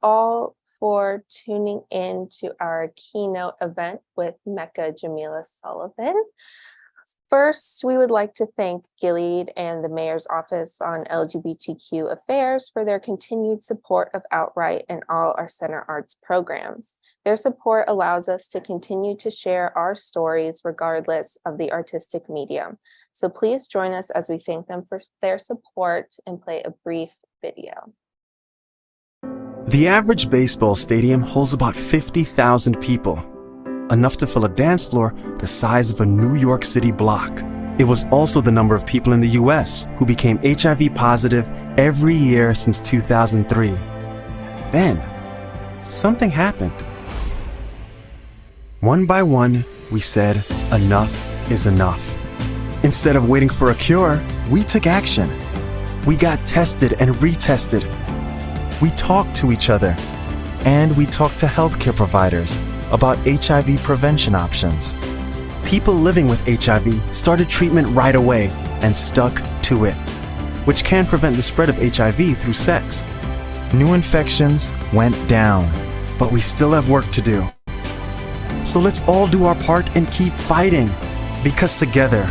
all for tuning in to our keynote event with Mecca Jamilah Sullivan. First, we would like to thank Gilead and the Mayor's Office on LGBTQ Affairs for their continued support of OutWrite and all our Center Arts programs. Their support allows us to continue to share our stories regardless of the artistic medium. So please join us as we thank them for their support and play a brief video. The average baseball stadium holds about 50,000 people, enough to fill a dance floor the size of a New York City block. It was also the number of people in the US who became HIV positive every year since 2003. Then, something happened. One by one, we said, enough is enough. Instead of waiting for a cure, we took action. We got tested and retested. We talked to each other, and we talked to healthcare providers about HIV prevention options. People living with HIV started treatment right away and stuck to it, which can prevent the spread of HIV through sex. New infections went down, but we still have work to do. So let's all do our part and keep fighting, because together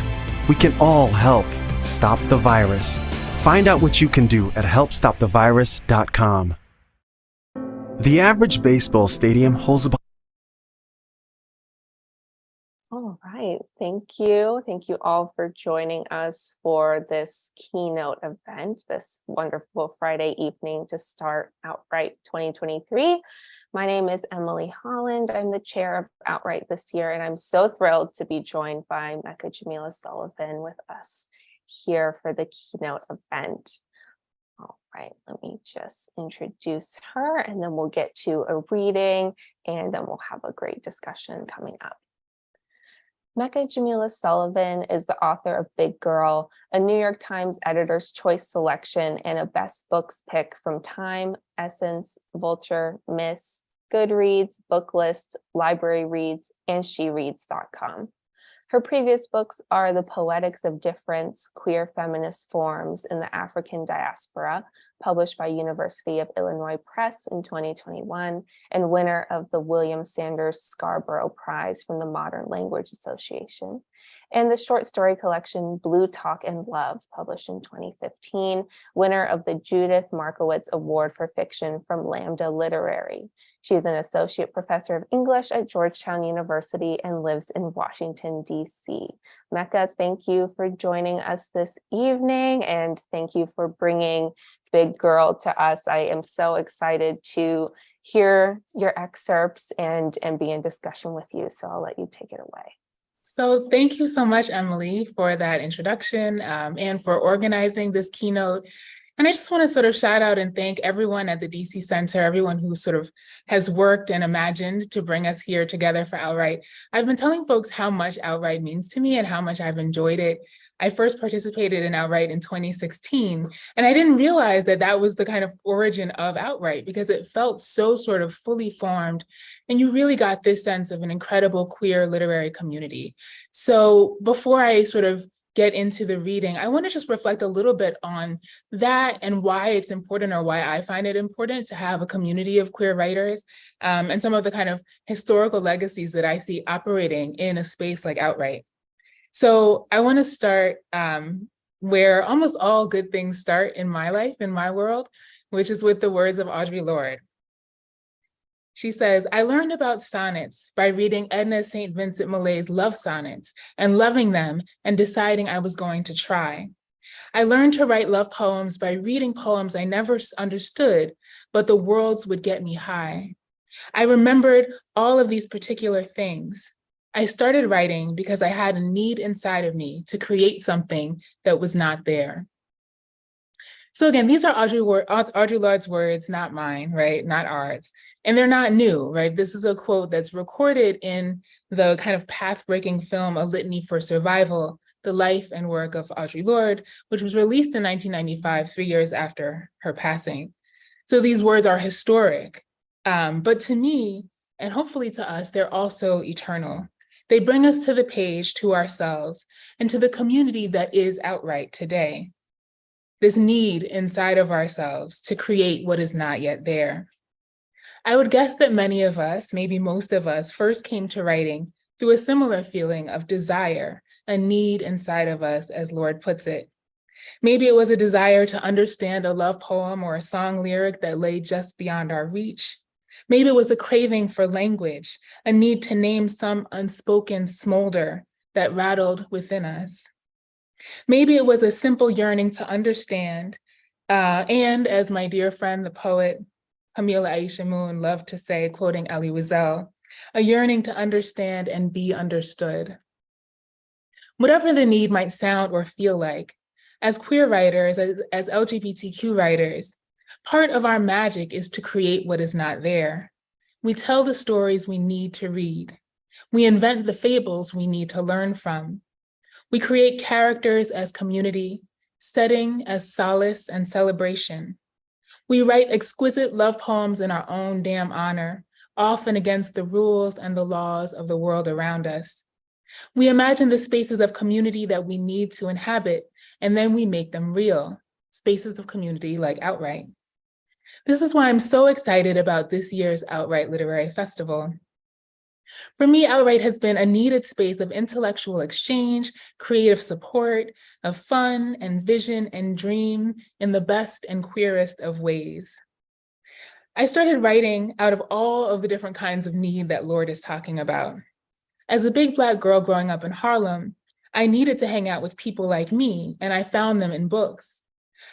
we can all help stop the virus. Find out what you can do at helpstopthevirus.com. The average baseball stadium holds about... All right, thank you. Thank you all for joining us for this keynote event, this wonderful Friday evening to start OutWrite 2023. My name is Emily Holland. I'm the chair of OutWrite this year, and I'm so thrilled to be joined by Mecca Jamilah Sullivan with us here for the keynote event. All right, let me just introduce her, and then we'll get to a reading, and then we'll have a great discussion coming up. Mecca Jamilah Sullivan is the author of Big Girl, a New York Times Editor's Choice selection and a Best Books pick from Time, Essence, Vulture, Miss, Goodreads, Booklist, Library Reads, and SheReads.com. Her previous books are The Poetics of Difference, Queer Feminist Forms in the African Diaspora, published by University of Illinois Press in 2021, and winner of the William Sanders Scarborough Prize from the Modern Language Association, and the short story collection Blue Talk and Love, published in 2015, winner of the Judith Markowitz Award for Fiction from Lambda Literary. She is an associate professor of English at Georgetown University and lives in Washington, D.C. Mecca, thank you for joining us this evening, and thank you for bringing Big Girl to us. I am so excited to hear your excerpts and be in discussion with you, so I'll let you take it away. So thank you so much, Emily, for that introduction and for organizing this keynote. And I just want to sort of shout out and thank everyone at the DC Center, everyone who sort of has worked and imagined to bring us here together for OutWrite. I've been telling folks how much OutWrite means to me and how much I've enjoyed it. I first participated in OutWrite in 2016, and I didn't realize that that was the kind of origin of OutWrite, because it felt so sort of fully formed, and you really got this sense of an incredible queer literary community. So before I sort of get into the reading, I want to just reflect a little bit on that and why it's important, or why I find it important to have a community of queer writers, and some of the kind of historical legacies that I see operating in a space like OutWrite. So I want to start where almost all good things start in my life, in my world, which is with the words of Audre Lorde. She says, "I learned about sonnets by reading Edna St. Vincent Millay's love sonnets and loving them and deciding I was going to try. I learned to write love poems by reading poems I never understood, but the words would get me high. I remembered all of these particular things. I started writing because I had a need inside of me to create something that was not there." So again, these are Audre Lorde's words, not mine, right? Not ours. And they're not new, right? This is a quote that's recorded in the kind of path-breaking film, A Litany for Survival, the life and work of Audre Lorde, which was released in 1995, 3 years after her passing. So these words are historic, but to me, and hopefully to us, they're also eternal. They bring us to the page, to ourselves, and to the community that is OutWrite today. This need inside of ourselves to create what is not yet there. I would guess that many of us, maybe most of us, first came to writing through a similar feeling of desire, a need inside of us, as Lord puts it. Maybe it was a desire to understand a love poem or a song lyric that lay just beyond our reach. Maybe it was a craving for language, a need to name some unspoken smolder that rattled within us. Maybe it was a simple yearning to understand, and as my dear friend, the poet Jamilah Sullivan loved to say, quoting Elie Wiesel, a yearning to understand and be understood. Whatever the need might sound or feel like, as queer writers, as LGBTQ writers, part of our magic is to create what is not there. We tell the stories we need to read. We invent the fables we need to learn from. We create characters as community, setting as solace and celebration. We write exquisite love poems in our own damn honor, often against the rules and the laws of the world around us. We imagine the spaces of community that we need to inhabit, and then we make them real, spaces of community like OutWrite. This is why I'm so excited about this year's OutWrite Literary Festival. For me, OutWrite has been a needed space of intellectual exchange, creative support, of fun and vision and dream in the best and queerest of ways. I started writing out of all of the different kinds of need that Lord is talking about. As a big Black girl growing up in Harlem, I needed to hang out with people like me, and I found them in books.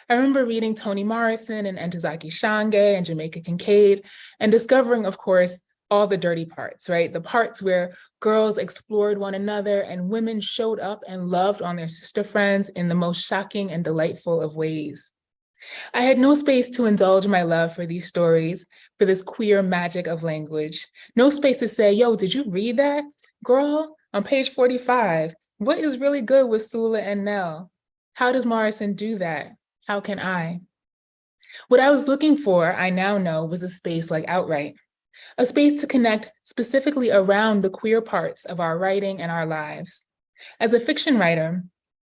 I remember reading Toni Morrison and Ntozake Shange and Jamaica Kincaid, and discovering, of course, all the dirty parts, right? The parts where girls explored one another and women showed up and loved on their sister friends in the most shocking and delightful of ways. I had no space to indulge my love for these stories, for this queer magic of language. No space to say, yo, did you read that? Girl, on page 45, what is really good with Sula and Nell? How does Morrison do that? How can I? What I was looking for, I now know, was a space like OutWrite, a space to connect specifically around the queer parts of our writing and our lives. As a fiction writer,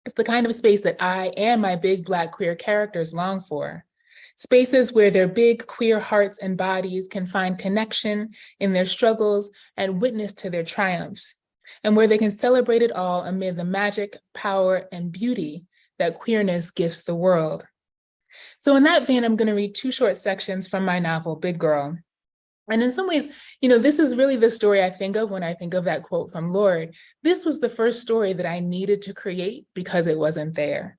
it's the kind of space that I and my big Black queer characters long for. Spaces where their big queer hearts and bodies can find connection in their struggles and witness to their triumphs, and where they can celebrate it all amid the magic, power, and beauty that queerness gifts the world. So in that vein, I'm going to read two short sections from my novel, Big Girl. And in some ways, this is really the story I think of when I think of that quote from Lord. This was the first story that I needed to create because it wasn't there.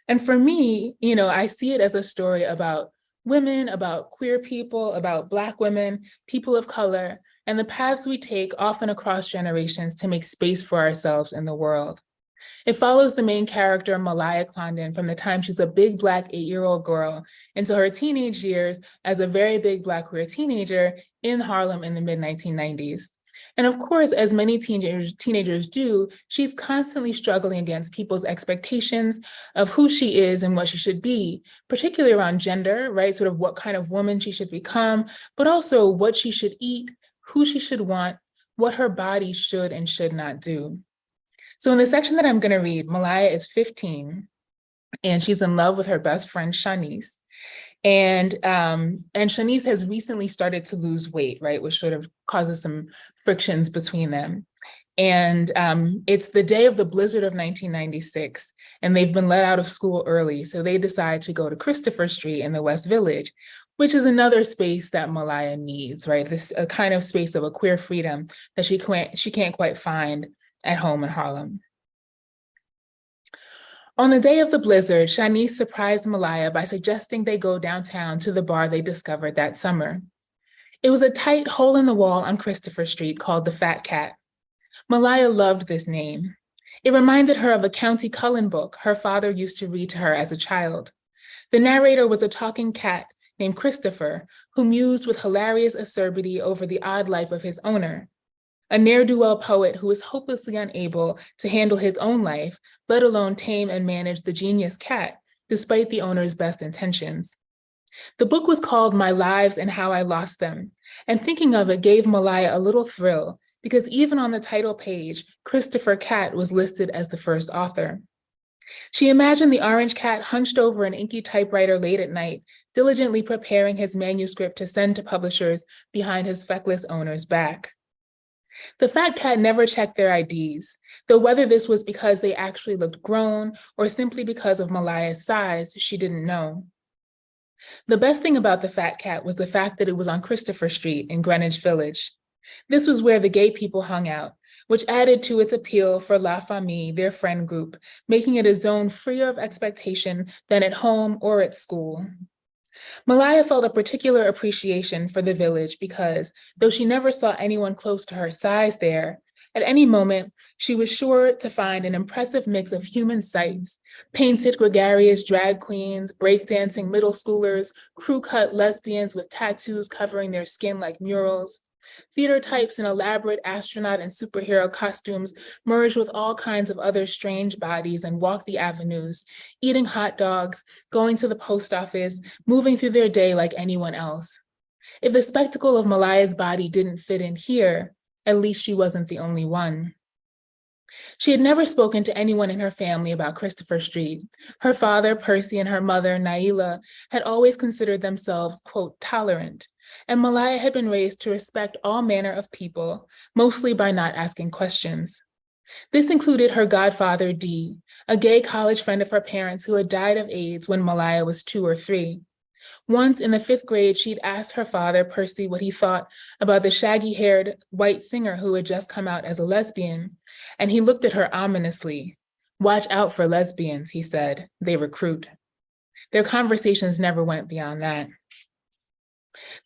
And for me, I see it as a story about women, about queer people, about Black women, people of color, and the paths we take often across generations to make space for ourselves in the world. It follows the main character, Malaya Condon, from the time she's a big Black 8-year-old girl into her teenage years as a very big Black queer teenager in Harlem in the mid-1990s. And of course, as many teenagers do, she's constantly struggling against people's expectations of who she is and what she should be, particularly around gender, right? Sort of what kind of woman she should become, but also what she should eat, who she should want, what her body should and should not do. So in the section that I'm going to read, Malaya is 15, and she's in love with her best friend, Shanice. And Shanice has recently started to lose weight, right, which sort of causes some frictions between them. And it's the day of the blizzard of 1996, and they've been let out of school early. So they decide to go to Christopher Street in the West Village, which is another space that Malaya needs, right? This a kind of space of a queer freedom that she can't quite find at home in Harlem. On the day of the blizzard, Shanice surprised Malaya by suggesting they go downtown to the bar they discovered that summer. It was a tight hole in the wall on Christopher Street called the Fat Cat. Malaya loved this name. It reminded her of a County Cullen book her father used to read to her as a child. The narrator was a talking cat named Christopher, who mused with hilarious acerbity over the odd life of his owner, a ne'er-do-well poet who was hopelessly unable to handle his own life, let alone tame and manage the genius cat, despite the owner's best intentions. The book was called My Lives and How I Lost Them, and thinking of it gave Malaya a little thrill, because even on the title page, Christopher Cat was listed as the first author. She imagined the orange cat hunched over an inky typewriter late at night, diligently preparing his manuscript to send to publishers behind his feckless owner's back. The fat cat never checked their IDs, though whether this was because they actually looked grown or simply because of Malaya's size, she didn't know. The best thing about the fat cat was the fact that it was on Christopher Street in Greenwich Village. This was where the gay people hung out, which added to its appeal for La Famille, their friend group, making it a zone freer of expectation than at home or at school. Malaya felt a particular appreciation for the village because, though she never saw anyone close to her size there, at any moment, she was sure to find an impressive mix of human sights: painted gregarious drag queens, breakdancing middle schoolers, crew-cut lesbians with tattoos covering their skin like murals, theater types in elaborate astronaut and superhero costumes merged with all kinds of other strange bodies and walk the avenues, eating hot dogs, going to the post office, moving through their day like anyone else. If the spectacle of Malaya's body didn't fit in here, at least she wasn't the only one. She had never spoken to anyone in her family about Christopher Street. Her father, Percy, and her mother, Naila, had always considered themselves, quote, tolerant, and Malaya had been raised to respect all manner of people, mostly by not asking questions. This included her godfather, Dee, a gay college friend of her parents who had died of AIDS when Malaya was 2 or 3. Once in the 5th grade, she'd asked her father, Percy, what he thought about the shaggy-haired white singer who had just come out as a lesbian, and he looked at her ominously. "Watch out for lesbians," he said. "They recruit." Their conversations never went beyond that.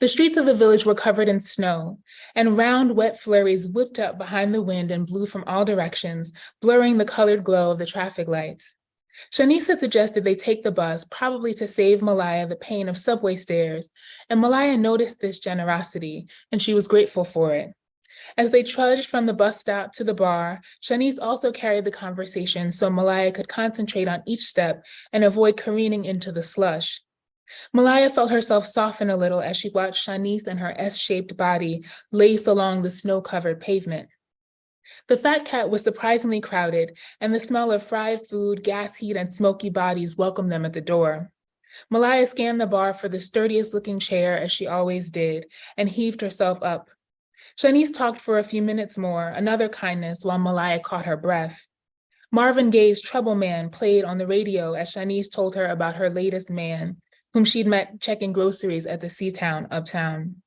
The streets of the village were covered in snow, and round, wet flurries whipped up behind the wind and blew from all directions, blurring the colored glow of the traffic lights. Shanice had suggested they take the bus, probably to save Malaya the pain of subway stairs, and Malaya noticed this generosity, and she was grateful for it. As they trudged from the bus stop to the bar, Shanice also carried the conversation so Malaya could concentrate on each step and avoid careening into the slush. Malaya felt herself soften a little as she watched Shanice and her S-shaped body lace along the snow-covered pavement. The fat cat was surprisingly crowded, and the smell of fried food, gas heat, and smoky bodies welcomed them at the door. Malaya scanned the bar for the sturdiest-looking chair, as she always did, and heaved herself up. Shanice talked for a few minutes more, another kindness, while Malaya caught her breath. Marvin Gaye's Trouble Man played on the radio as Shanice told her about her latest man, whom she'd met checking groceries at the Sea-Town uptown.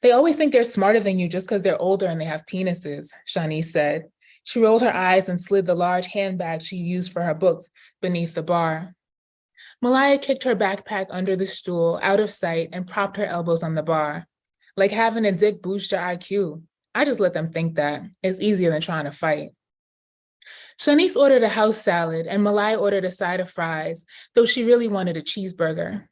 "They always think they're smarter than you just because they're older and they have penises," Shanice said. She rolled her eyes and slid the large handbag she used for her books beneath the bar. Malaya kicked her backpack under the stool, out of sight, and propped her elbows on the bar. "Like having a dick boost your IQ. I just let them think that. It's easier than trying to fight." Shanice ordered a house salad, and Malaya ordered a side of fries, though she really wanted a cheeseburger.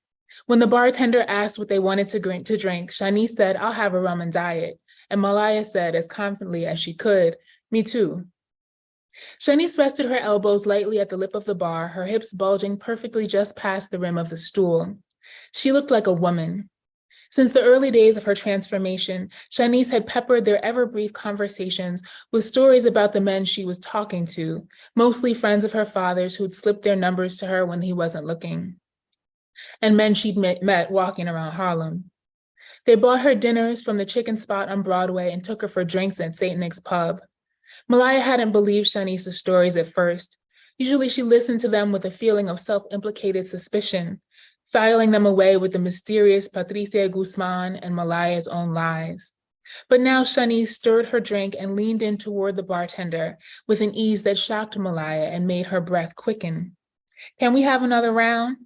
When the bartender asked what they wanted to drink, Shanice said, "I'll have a rum and diet," and Malaya said as confidently as she could, "Me too." Shanice rested her elbows lightly at the lip of the bar, her hips bulging perfectly just past the rim of the stool. She looked like a woman. Since the early days of her transformation, Shanice had peppered their ever-brief conversations with stories about the men she was talking to, mostly friends of her father's who'd slipped their numbers to her when he wasn't looking, and men she'd met walking around Harlem. They bought her dinners from the chicken spot on Broadway and took her for drinks at St. Nick's Pub. Malaya hadn't believed Shanice's stories at first. Usually she listened to them with a feeling of self-implicated suspicion, filing them away with the mysterious Patricia Guzman and Malaya's own lies. But now Shanice stirred her drink and leaned in toward the bartender with an ease that shocked Malaya and made her breath quicken. "Can we have another round?"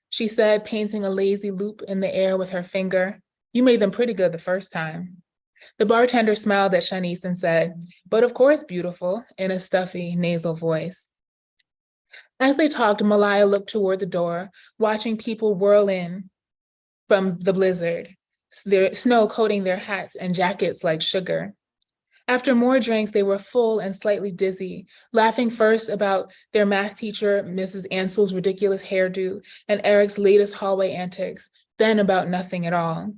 she said, painting a lazy loop in the air with her finger. "You made them pretty good the first time." The bartender smiled at Shanice and said, "But of course, beautiful," in a stuffy, nasal voice. As they talked, Malaya looked toward the door, watching people whirl in from the blizzard, their snow coating their hats and jackets like sugar. After more drinks, they were full and slightly dizzy, laughing first about their math teacher, Mrs. Ansell's ridiculous hairdo, and Eric's latest hallway antics, then about nothing at all.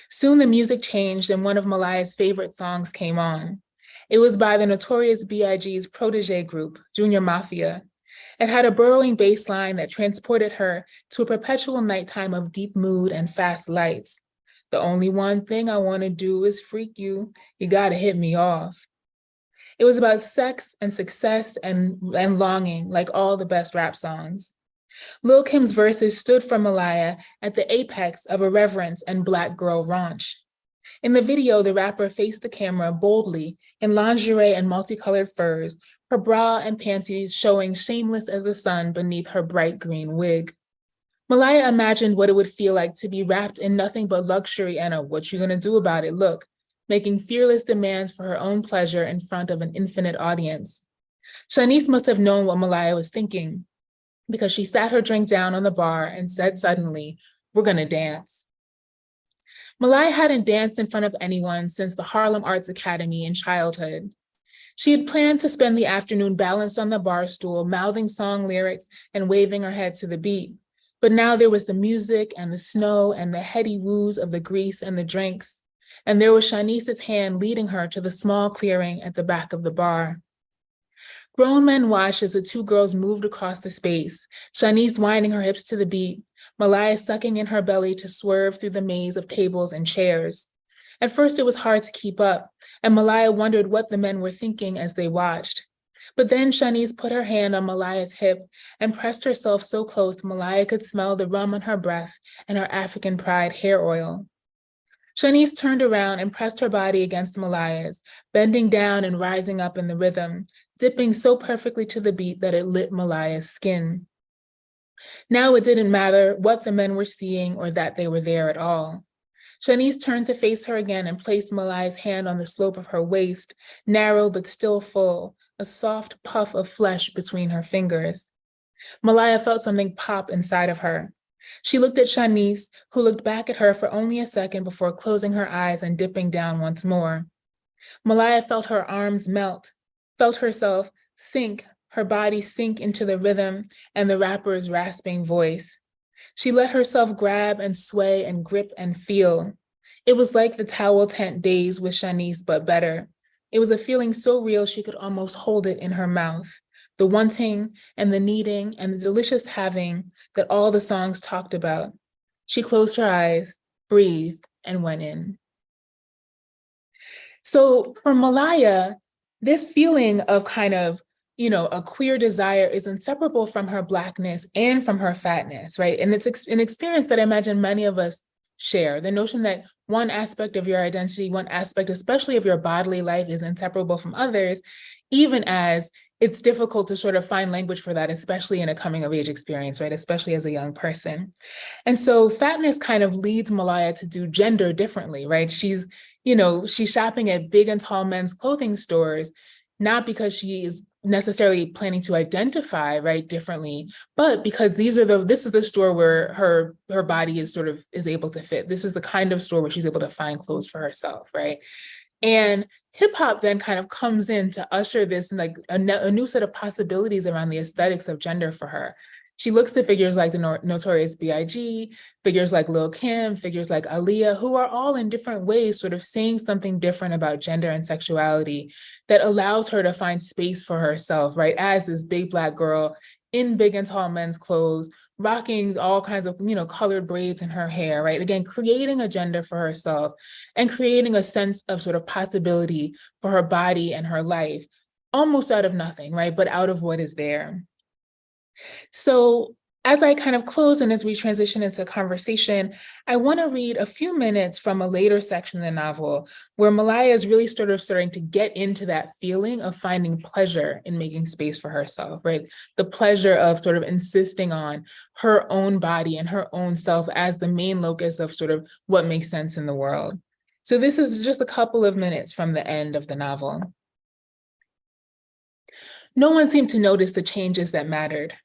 Soon the music changed and one of Malaya's favorite songs came on. It was by the Notorious B.I.G.'s protege group, Junior Mafia. It had a burrowing bass line that transported her to a perpetual nighttime of deep mood and fast lights. The only one thing I want to do is freak you. You gotta hit me off. It was about sex and success and longing, like all the best rap songs. Lil' Kim's verses stood for Malaya at the apex of irreverence and Black girl raunch. In the video, the rapper faced the camera boldly in lingerie and multicolored furs, her bra and panties showing shameless as the sun beneath her bright green wig. Malaya imagined what it would feel like to be wrapped in nothing but luxury and a what you gonna do about it look, making fearless demands for her own pleasure in front of an infinite audience. Shanice must have known what Malaya was thinking, because she sat her drink down on the bar and said suddenly, "We're gonna dance." Malaya hadn't danced in front of anyone since the Harlem Arts Academy in childhood. She had planned to spend the afternoon balanced on the bar stool, mouthing song lyrics and waving her head to the beat. But now there was the music and the snow and the heady woos of the grease and the drinks. And there was Shanice's hand leading her to the small clearing at the back of the bar. Grown men watched as the two girls moved across the space, Shanice winding her hips to the beat, Malaya sucking in her belly to swerve through the maze of tables and chairs. At first, it was hard to keep up, and Malaya wondered what the men were thinking as they watched. But then Shanice put her hand on Malaya's hip and pressed herself so close Malaya could smell the rum on her breath and her African pride hair oil. Shanice turned around and pressed her body against Malaya's, bending down and rising up in the rhythm, dipping so perfectly to the beat that it lit Malaya's skin. Now it didn't matter what the men were seeing or that they were there at all. Shanice turned to face her again and placed Malaya's hand on the slope of her waist, narrow but still full, a soft puff of flesh between her fingers. Malaya felt something pop inside of her. She looked at Shanice, who looked back at her for only a second before closing her eyes and dipping down once more. Malaya felt her arms melt, felt herself sink, her body sink into the rhythm and the rapper's rasping voice. She let herself grab and sway and grip and feel. It was like the towel tent days with Shanice, but better. It was a feeling so real she could almost hold it in her mouth. The wanting and the needing and the delicious having that all the songs talked about. She closed her eyes, breathed, and went in. So for Malaya, this feeling of kind of, a queer desire is inseparable from her Blackness and from her fatness, right? And it's an experience that I imagine many of us share. The notion that one aspect of your identity, one aspect, especially of your bodily life, is inseparable from others, even as it's difficult to sort of find language for that, especially in a coming of age experience, right? Especially as a young person. And so fatness kind of leads Malaya to do gender differently, right? She's shopping at big and tall men's clothing stores, not because she is necessarily planning to identify, right, differently, but because this is the store where her body is able to fit. This is the kind of store where she's able to find clothes for herself, right? And hip hop then kind of comes in to usher this like a new set of possibilities around the aesthetics of gender for her. She looks to figures like the Notorious B.I.G., figures like Lil' Kim, figures like Aaliyah, who are all in different ways sort of saying something different about gender and sexuality that allows her to find space for herself, right? As this big Black girl in big and tall men's clothes, rocking all kinds of, colored braids in her hair, right? Again, creating a gender for herself and creating a sense of sort of possibility for her body and her life, almost out of nothing, right? But out of what is there. So as I kind of close and as we transition into conversation, I want to read a few minutes from a later section of the novel where Malaya is really starting to get into that feeling of finding pleasure in making space for herself, right? The pleasure of sort of insisting on her own body and her own self as the main locus of sort of what makes sense in the world. So this is just a couple of minutes from the end of the novel. No one seemed to notice the changes that mattered.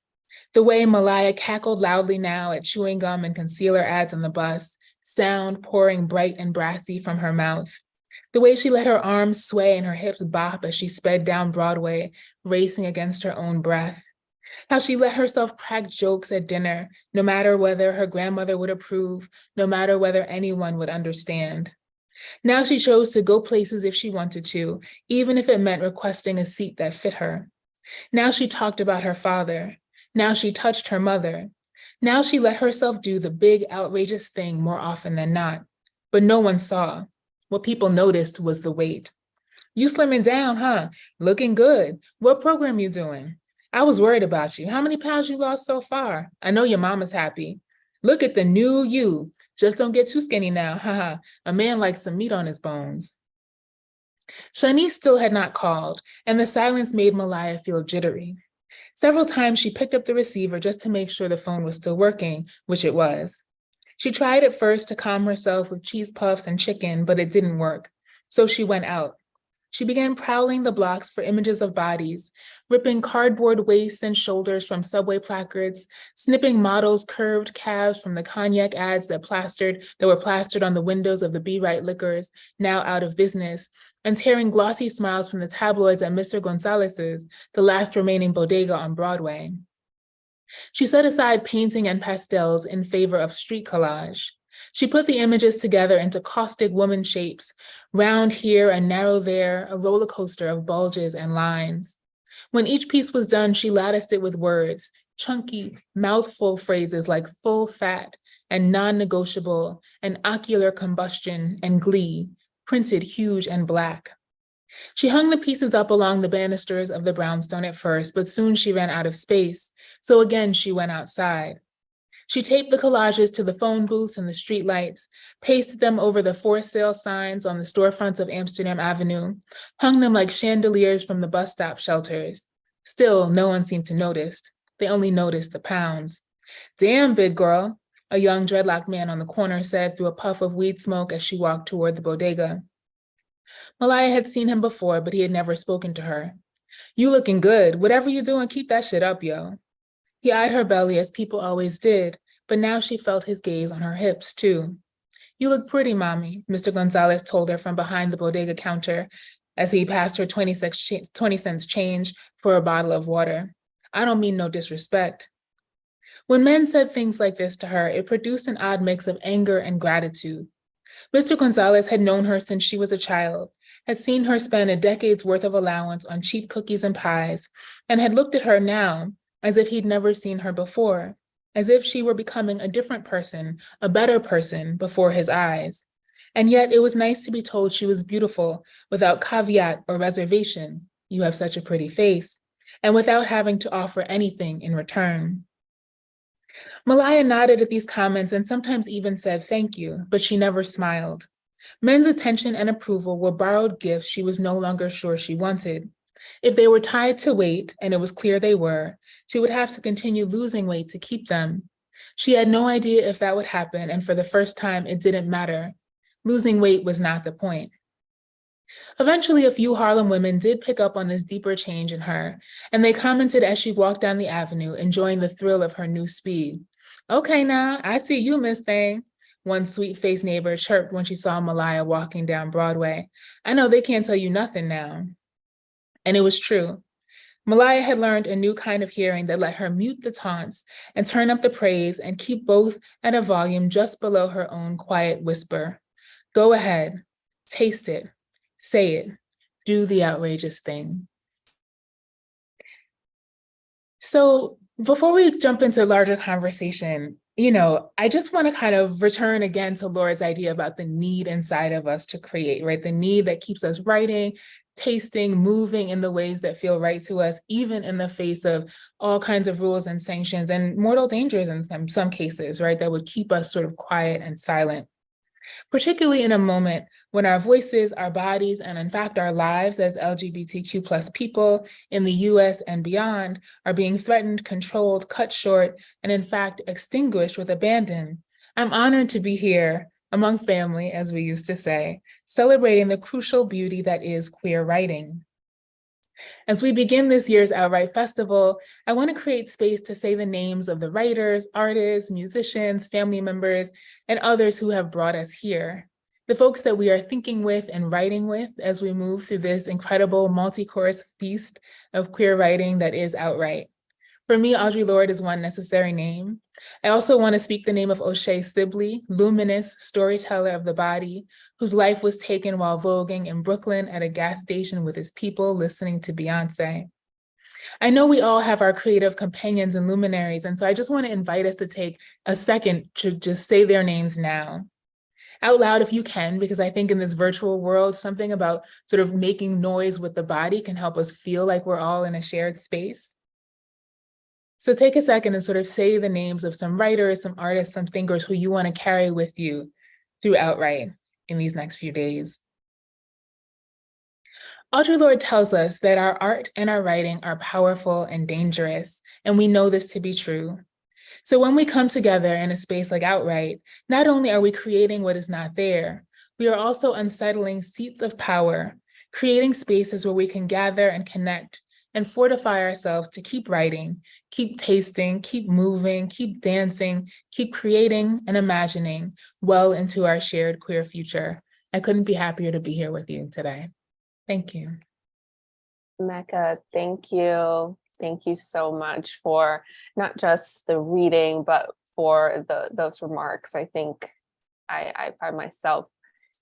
The way Malaya cackled loudly now at chewing gum and concealer ads on the bus, sound pouring bright and brassy from her mouth. The way she let her arms sway and her hips bop as she sped down Broadway, racing against her own breath. How she let herself crack jokes at dinner, no matter whether her grandmother would approve, no matter whether anyone would understand. Now she chose to go places if she wanted to, even if it meant requesting a seat that fit her. Now she talked about her father. Now she touched her mother. Now she let herself do the big, outrageous thing more often than not. But no one saw. What people noticed was the weight. You slimming down, huh? Looking good. What program you doing? I was worried about you. How many pounds you lost so far? I know your mama's happy. Look at the new you. Just don't get too skinny now, haha. A man likes some meat on his bones. Shanice still had not called, and the silence made Malaya feel jittery. Several times she picked up the receiver just to make sure the phone was still working, which it was. She tried at first to calm herself with cheese puffs and chicken, but it didn't work. So she went out. She began prowling the blocks for images of bodies, ripping cardboard waists and shoulders from subway placards, snipping models' curved calves from the cognac ads that were plastered on the windows of the Be Right liquors, now out of business, and tearing glossy smiles from the tabloids at Mr. Gonzalez's, the last remaining bodega on Broadway. She set aside painting and pastels in favor of street collage. She put the images together into caustic woman shapes, round here and narrow there, a roller coaster of bulges and lines. When each piece was done, she latticed it with words, chunky, mouthful phrases like full fat and non-negotiable and ocular combustion and glee, printed huge and black. She hung the pieces up along the banisters of the brownstone at first, but soon she ran out of space, so again she went outside. She taped the collages to the phone booths and the streetlights, pasted them over the for sale signs on the storefronts of Amsterdam Avenue, hung them like chandeliers from the bus stop shelters. Still, no one seemed to notice. They only noticed the pounds. Damn, big girl, a young dreadlocked man on the corner said through a puff of weed smoke as she walked toward the bodega. Malaya had seen him before, but he had never spoken to her. You looking good. Whatever you doing, keep that shit up, yo. He eyed her belly as people always did, but now she felt his gaze on her hips, too. You look pretty, mommy, Mr. Gonzalez told her from behind the bodega counter as he passed her 20 cents change for a bottle of water. I don't mean no disrespect. When men said things like this to her, it produced an odd mix of anger and gratitude. Mr. Gonzalez had known her since she was a child, had seen her spend a decade's worth of allowance on cheap cookies and pies, and had looked at her now as if he'd never seen her before, as if she were becoming a different person, a better person before his eyes. And yet it was nice to be told she was beautiful without caveat or reservation, you have such a pretty face, and without having to offer anything in return. Malaya nodded at these comments and sometimes even said thank you, but she never smiled. Men's attention and approval were borrowed gifts she was no longer sure she wanted. If they were tied to weight, and it was clear they were, she would have to continue losing weight to keep them. She had no idea if that would happen, and for the first time, it didn't matter. Losing weight was not the point. Eventually, a few Harlem women did pick up on this deeper change in her, and they commented as she walked down the avenue, enjoying the thrill of her new speed. Okay now, I see you, Miss Thing. One sweet-faced neighbor chirped when she saw Malaya walking down Broadway. I know they can't tell you nothing now. And it was true. Malaya had learned a new kind of hearing that let her mute the taunts and turn up the praise and keep both at a volume just below her own quiet whisper. Go ahead, taste it, say it, do the outrageous thing. So before we jump into larger conversation, I just want to kind of return again to Laura's idea about the need inside of us to create, right? The need that keeps us writing, tasting, moving in the ways that feel right to us, even in the face of all kinds of rules and sanctions and mortal dangers in some cases, right? That would keep us sort of quiet and silent. Particularly in a moment when our voices, our bodies, and in fact our lives as LGBTQ+ people in the US and beyond are being threatened, controlled, cut short, and in fact extinguished with abandon. I'm honored to be here among family, as we used to say, celebrating the crucial beauty that is queer writing. As we begin this year's OutWrite Festival, I want to create space to say the names of the writers, artists, musicians, family members, and others who have brought us here. The folks that we are thinking with and writing with as we move through this incredible multi-course feast of queer writing that is OutWrite. For me, Audre Lorde is one necessary name. I also want to speak the name of O'Shea Sibley, luminous storyteller of the body, whose life was taken while voguing in Brooklyn at a gas station with his people listening to Beyonce. I know we all have our creative companions and luminaries, and so I just want to invite us to take a second to just say their names now. Out loud if you can, because I think in this virtual world, something about sort of making noise with the body can help us feel like we're all in a shared space. So take a second and sort of say the names of some writers, some artists, some thinkers who you want to carry with you through OutWrite in these next few days. Audre Lorde tells us that our art and our writing are powerful and dangerous, and we know this to be true. So when we come together in a space like OutWrite, not only are we creating what is not there, we are also unsettling seats of power, creating spaces where we can gather and connect and fortify ourselves to keep writing, keep tasting, keep moving, keep dancing, keep creating and imagining well into our shared queer future. I couldn't be happier to be here with you today. Thank you. Mecca, thank you. Thank you so much for not just the reading, but for those remarks. I think I find myself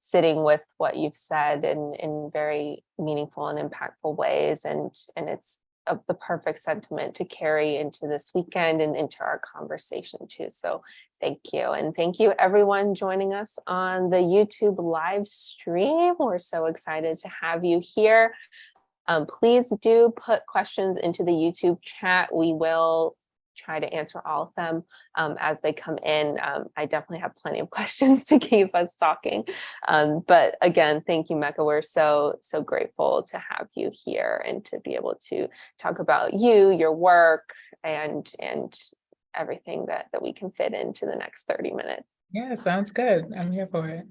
sitting with what you've said in very meaningful and impactful ways. And it's the perfect sentiment to carry into this weekend and into our conversation too. So thank you. And thank you everyone joining us on the YouTube live stream. We're so excited to have you here. Please do put questions into the YouTube chat. We will try to answer all of them as they come in. I definitely have plenty of questions to keep us talking. But again, thank you, Mecca. We're so grateful to have you here and to be able to talk about you, your work, and everything that we can fit into the next 30 minutes. Yeah, sounds good. I'm here for it.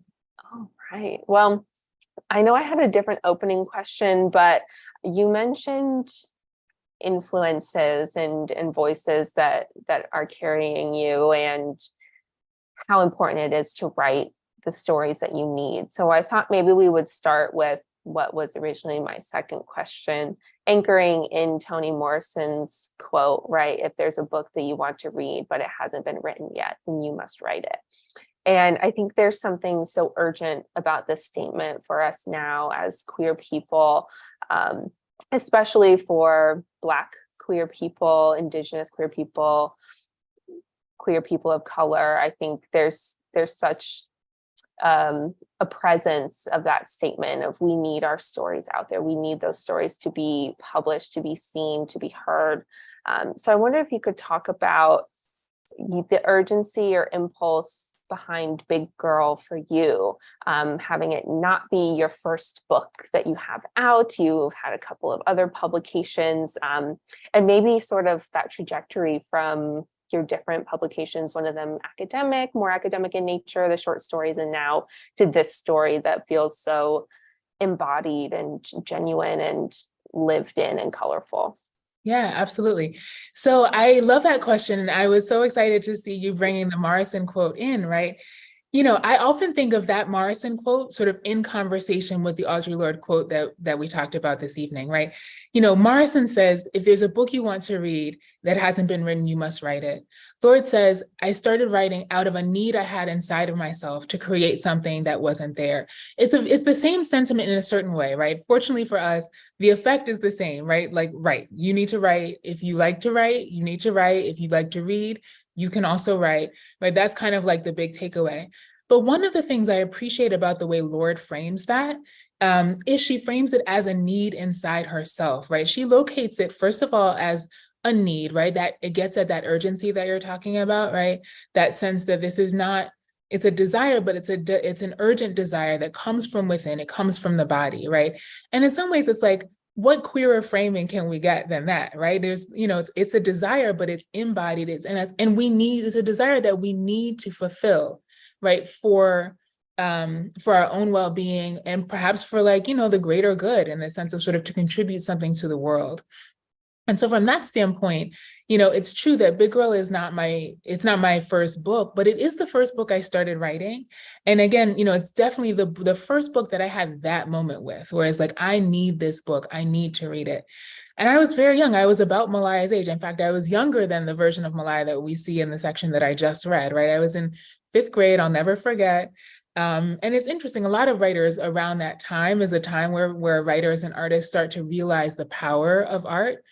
All right. Well, I know I had a different opening question, but you mentioned influences and voices that are carrying you and how important it is to write the stories that you need. So I thought maybe we would start with what was originally my second question, anchoring in Toni Morrison's quote, right? If there's a book that you want to read, but it hasn't been written yet, then you must write it. And I think there's something so urgent about this statement for us now as queer people, especially for Black queer people, Indigenous queer people of color. I think there's such a presence of that statement of we need our stories out there. We need those stories to be published, to be seen, to be heard. So I wonder if you could talk about the urgency or impulse behind Big Girl for you, having it not be your first book that you have out. You've had a couple of other publications, and maybe sort of that trajectory from your different publications, one of them more academic in nature, the short stories, and now to this story that feels so embodied and genuine and lived in and colorful. Yeah, absolutely. So I love that question. And I was so excited to see you bringing the Morrison quote in, right? You know, I often think of that Morrison quote sort of in conversation with the Audre Lorde quote that we talked about this evening, right? You know, Morrison says, if there's a book you want to read that hasn't been written, you must write it. Lorde says, I started writing out of a need I had inside of myself to create something that wasn't there. It's the same sentiment in a certain way, right? Fortunately for us, the effect is the same, right? Like, right, you need to write. If you like to write, you need to write. If you like to read, you can also write, right? That's kind of like the big takeaway. But one of the things I appreciate about the way Lorde frames that is she frames it as a need inside herself, right? She locates it, first of all, as a need, right? That it gets at that urgency that you're talking about, right? That sense that this is not, it's a desire, but it's an urgent desire that comes from within. It comes from the body, right? And in some ways, it's like, what queerer framing can we get than that, right? There's, you know, it's a desire, but it's embodied. It's a desire that we need to fulfill, right? For our own well-being and perhaps for, like, you know, the greater good, in the sense of sort of to contribute something to the world. And so from that standpoint, you know, it's true that Big Girl is not my first book, but it is the first book I started writing. And again, you know, it's definitely the first book that I had that moment with, where it's like, I need this book, I need to read it. And I was very young. I was about Malaya's age. In fact, I was younger than the version of Malaya that we see in the section that I just read, right? I was in 5th grade, I'll never forget. And it's interesting, a lot of writers around that time is a time where writers and artists start to realize the power of art.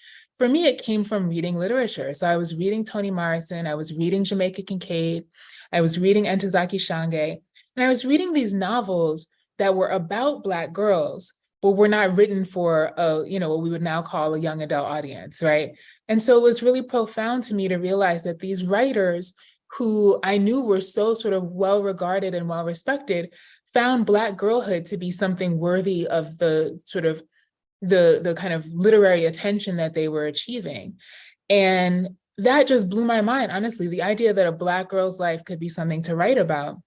for me, it came from reading literature. So I was reading Toni Morrison, I was reading Jamaica Kincaid, I was reading Ntozake Shange, and I was reading these novels that were about Black girls, but were not written for what we would now call a young adult audience, right? And so it was really profound to me to realize that these writers who I knew were so sort of well regarded and well respected found Black girlhood to be something worthy of the sort of the kind of literary attention that they were achieving. And that just blew my mind, honestly, the idea that a Black girl's life could be something to write about.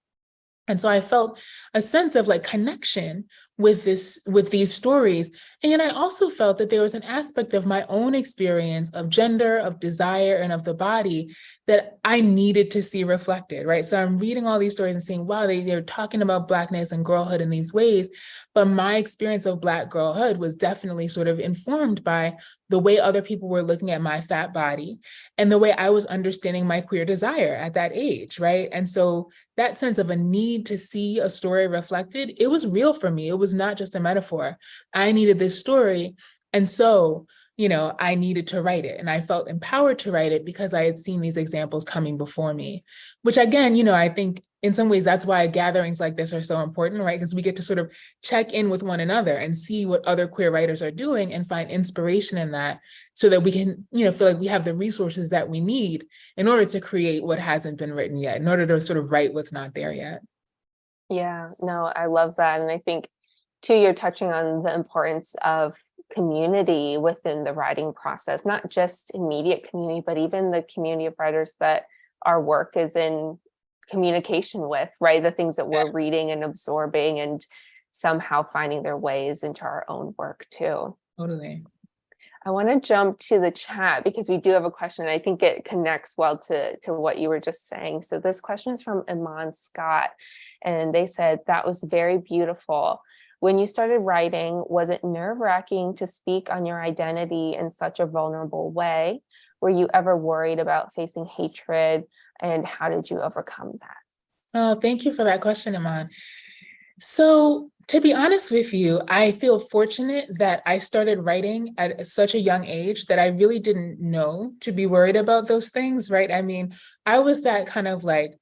And so I felt a sense of like connection with these stories. And yet I also felt that there was an aspect of my own experience of gender, of desire, and of the body that I needed to see reflected, right? So I'm reading all these stories and saying, wow, they're talking about Blackness and girlhood in these ways. But my experience of Black girlhood was definitely sort of informed by the way other people were looking at my fat body and the way I was understanding my queer desire at that age, right? And so that sense of a need to see a story reflected, it was real for me. It was not just a metaphor. I needed this story. And so, I needed to write it. And I felt empowered to write it because I had seen these examples coming before me, which again, I think in some ways that's why gatherings like this are so important, right? Because we get to sort of check in with one another and see what other queer writers are doing and find inspiration in that so that we can, feel like we have the resources that we need in order to create what hasn't been written yet, in order to sort of write what's not there yet. Yeah, no, I love that. And I think too, you're touching on the importance of community within the writing process, not just immediate community, but even the community of writers that our work is in communication with, right? The things that we're reading and absorbing and somehow finding their ways into our own work too. Totally. I want to jump to the chat because we do have a question. I think it connects well to what you were just saying. So this question is from Iman Scott, and they said, that was very beautiful. When you started writing, was it nerve-wracking to speak on your identity in such a vulnerable way? Were you ever worried about facing hatred, and how did you overcome that? Oh, thank you for that question, Iman. So to be honest with you, I feel fortunate that I started writing at such a young age that I really didn't know to be worried about those things, right? I mean, I was that kind of like,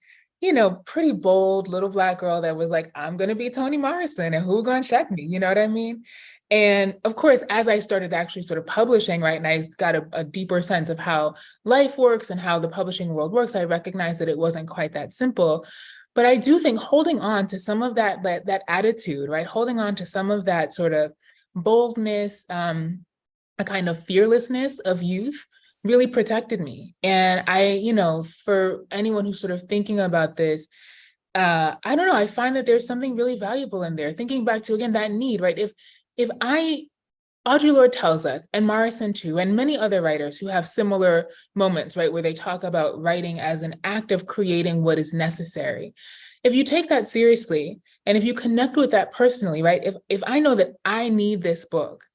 pretty bold little Black girl that was like, I'm going to be Toni Morrison and who going to check me? You know what I mean? And of course, as I started actually sort of publishing, right, and I got a deeper sense of how life works and how the publishing world works, I recognized that it wasn't quite that simple. But I do think holding on to some of that attitude, right, holding on to some of that sort of boldness, a kind of fearlessness of youth really protected me. And I, for anyone who's sort of thinking about this, I don't know, I find that there's something really valuable in there. Thinking back to, again, that need, right? If Audre Lorde tells us, and Morrison too, and many other writers who have similar moments, right, where they talk about writing as an act of creating what is necessary. If you take that seriously, and if you connect with that personally, right, if I know that I need this book,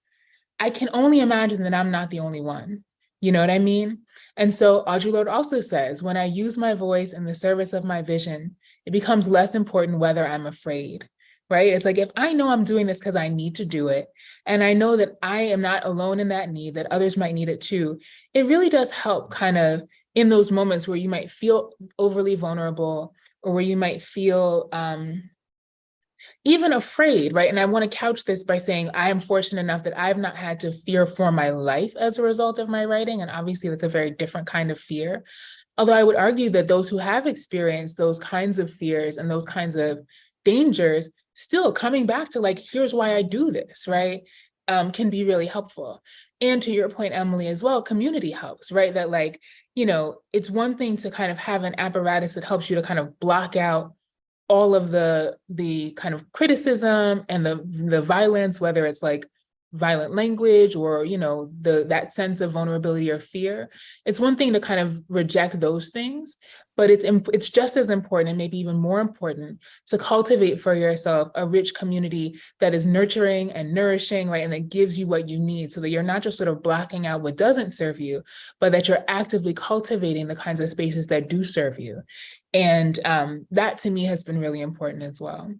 I can only imagine that I'm not the only one. You know what I mean? And so Audre Lorde also says, when I use my voice in the service of my vision, it becomes less important whether I'm afraid. Right? It's like, if I know I'm doing this because I need to do it, and I know that I am not alone in that need, that others might need it too, it really does help kind of in those moments where you might feel overly vulnerable or where you might feel even afraid, right? And I want to couch this by saying I am fortunate enough that I've not had to fear for my life as a result of my writing. And obviously that's a very different kind of fear. Although I would argue that those who have experienced those kinds of fears and those kinds of dangers, still coming back to like, here's why I do this, right? Can be really helpful. And to your point, Emily, as well, community helps, right? That like, it's one thing to kind of have an apparatus that helps you to kind of block out all of the kind of criticism and the violence, whether it's like violent language or, that sense of vulnerability or fear. It's one thing to kind of reject those things, but it's just as important and maybe even more important to cultivate for yourself a rich community that is nurturing and nourishing, right? And that gives you what you need so that you're not just sort of blocking out what doesn't serve you, but that you're actively cultivating the kinds of spaces that do serve you. And that to me has been really important as well.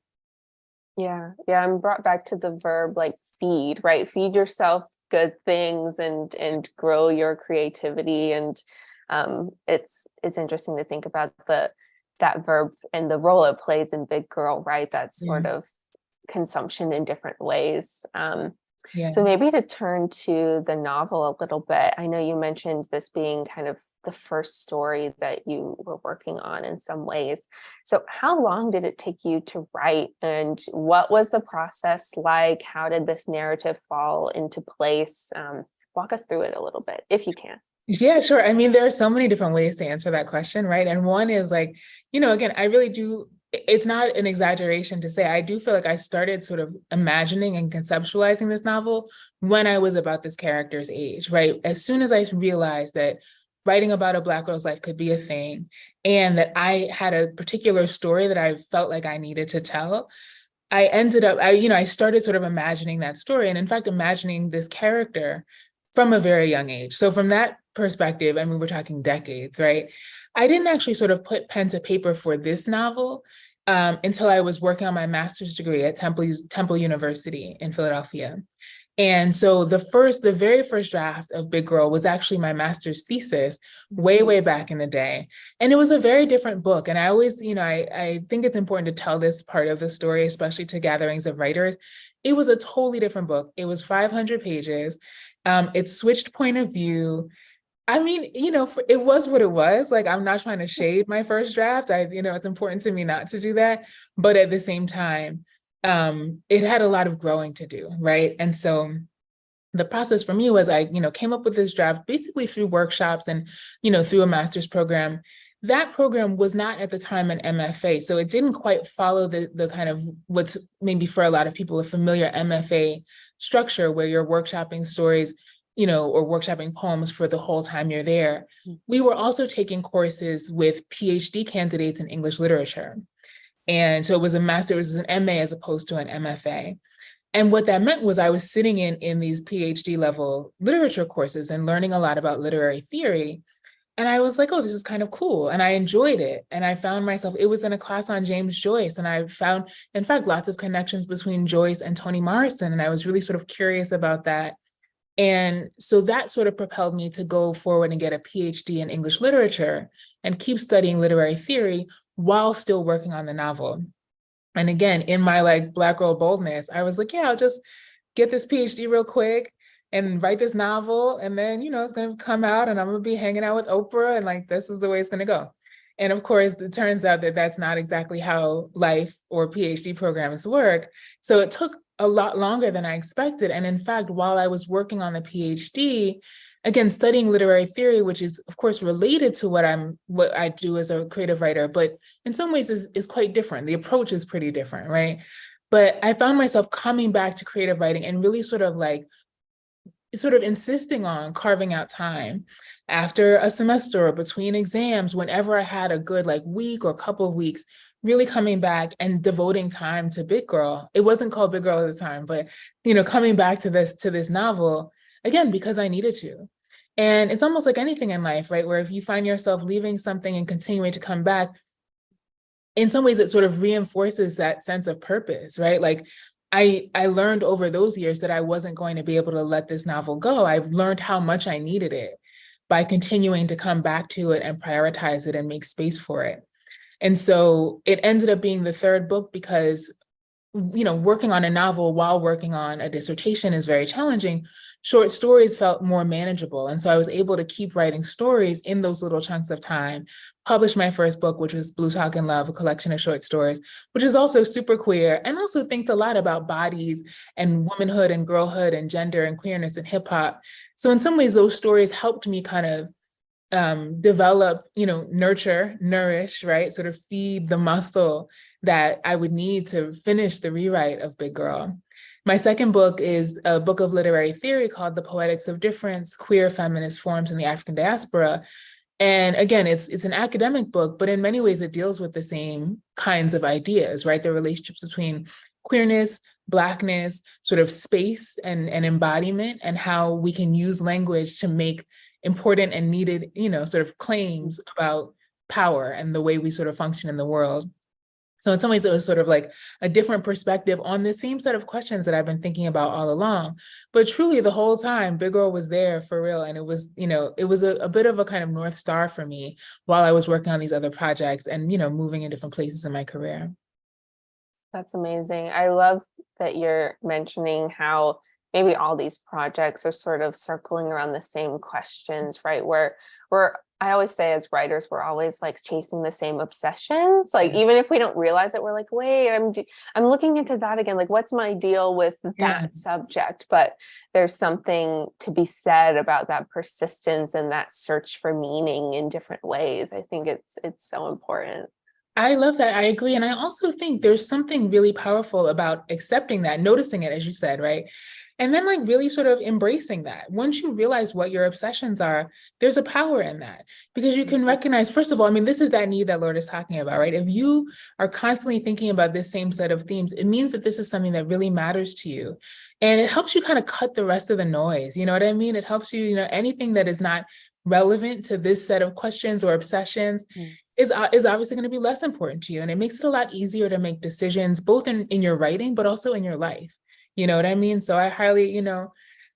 Yeah. I'm brought back to the verb like feed, right? Feed yourself good things and grow your creativity. And it's interesting to think about that verb and the role it plays in Big Girl, right? That sort of consumption in different ways. So maybe to turn to the novel a little bit, I know you mentioned this being kind of the first story that you were working on in some ways. So how long did it take you to write, and what was the process like? How did this narrative fall into place? Walk us through it a little bit, if you can. Yeah, sure. I mean, there are so many different ways to answer that question, right? And one is like, again, I really do, it's not an exaggeration to say, I do feel like I started sort of imagining and conceptualizing this novel when I was about this character's age, right? As soon as I realized that writing about a Black girl's life could be a thing, and that I had a particular story that I felt like I needed to tell, I started sort of imagining that story. And in fact, imagining this character from a very young age. So from that perspective, I mean, we're talking decades, right? I didn't actually sort of put pen to paper for this novel until I was working on my master's degree at Temple University in Philadelphia. And so the very first draft of Big Girl was actually my master's thesis way, way back in the day. And it was a very different book. And I always, I think it's important to tell this part of the story, especially to gatherings of writers. It was a totally different book. It was 500 pages. It switched point of view. I mean, it was what it was. Like, I'm not trying to shade my first draft. It's important to me not to do that. But at the same time, it had a lot of growing to do, right? And so the process for me was I, came up with this draft basically through workshops and, through a master's program. That program was not at the time an MFA, so it didn't quite follow the kind of what's maybe for a lot of people a familiar MFA structure where you're workshopping stories, or workshopping poems for the whole time you're there. We were also taking courses with PhD candidates in English literature. And so it was an MA as opposed to an MFA. And what that meant was I was sitting in these PhD level literature courses and learning a lot about literary theory. And I was like, oh, this is kind of cool. And I enjoyed it. And I found myself, it was in a class on James Joyce. And I found, in fact, lots of connections between Joyce and Toni Morrison. And I was really sort of curious about that. And so that sort of propelled me to go forward and get a PhD in English literature and keep studying literary theory while still working on the novel. And again, in my Black girl boldness, I was like, yeah, I'll just get this PhD real quick and write this novel. And then, it's going to come out and I'm going to be hanging out with Oprah and this is the way it's going to go. And of course, it turns out that that's not exactly how life or PhD programs work. So it took a lot longer than I expected. And in fact, while I was working on the PhD, again, studying literary theory, which is of course related to what I do as a creative writer, but in some ways is quite different. The approach is pretty different, right? But I found myself coming back to creative writing and really sort of insisting on carving out time after a semester or between exams, whenever I had a good week or couple of weeks, really coming back and devoting time to Big Girl. It wasn't called Big Girl at the time, but coming back to this novel, again, because I needed to. And it's almost like anything in life, right? Where if you find yourself leaving something and continuing to come back, in some ways it sort of reinforces that sense of purpose, right? I learned over those years that I wasn't going to be able to let this novel go. I've learned how much I needed it by continuing to come back to it and prioritize it and make space for it. And so it ended up being the third book because, working on a novel while working on a dissertation is very challenging. Short stories felt more manageable. And so I was able to keep writing stories in those little chunks of time, published my first book, which was Blue Talk and Love, a collection of short stories, which is also super queer and also thinks a lot about bodies and womanhood and girlhood and gender and queerness and hip hop. So in some ways, those stories helped me kind of develop, nurture, nourish, right? Sort of feed the muscle that I would need to finish the rewrite of Big Girl. My second book is a book of literary theory called The Poetics of Difference, Queer Feminist Forms in the African Diaspora. And again, it's an academic book, but in many ways it deals with the same kinds of ideas, right? The relationships between queerness, Blackness, sort of space and embodiment, and how we can use language to make important and needed, sort of claims about power and the way we sort of function in the world. So in some ways, it was sort of like a different perspective on the same set of questions that I've been thinking about all along. But truly, the whole time, Big Girl was there for real. And it was, it was a bit of a kind of North Star for me while I was working on these other projects and, moving in different places in my career. That's amazing. I love that you're mentioning how maybe all these projects are sort of circling around the same questions, right? Where I always say as writers, we're always like chasing the same obsessions. Like, even if we don't realize it, we're like, wait, I'm looking into that again. Like, what's my deal with that subject? But there's something to be said about that persistence and that search for meaning in different ways. I think it's so important. I love that. I agree. And I also think there's something really powerful about accepting that, noticing it, as you said, right? And then like really sort of embracing that. Once you realize what your obsessions are, there's a power in that because you can recognize, first of all, I mean, this is that need that Lord is talking about, right? If you are constantly thinking about this same set of themes, it means that this is something that really matters to you. And it helps you kind of cut the rest of the noise. You know what I mean? It helps you, anything that is not relevant to this set of questions or obsessions is obviously going to be less important to you. And it makes it a lot easier to make decisions, both in your writing, but also in your life. You know what I mean? So I highly,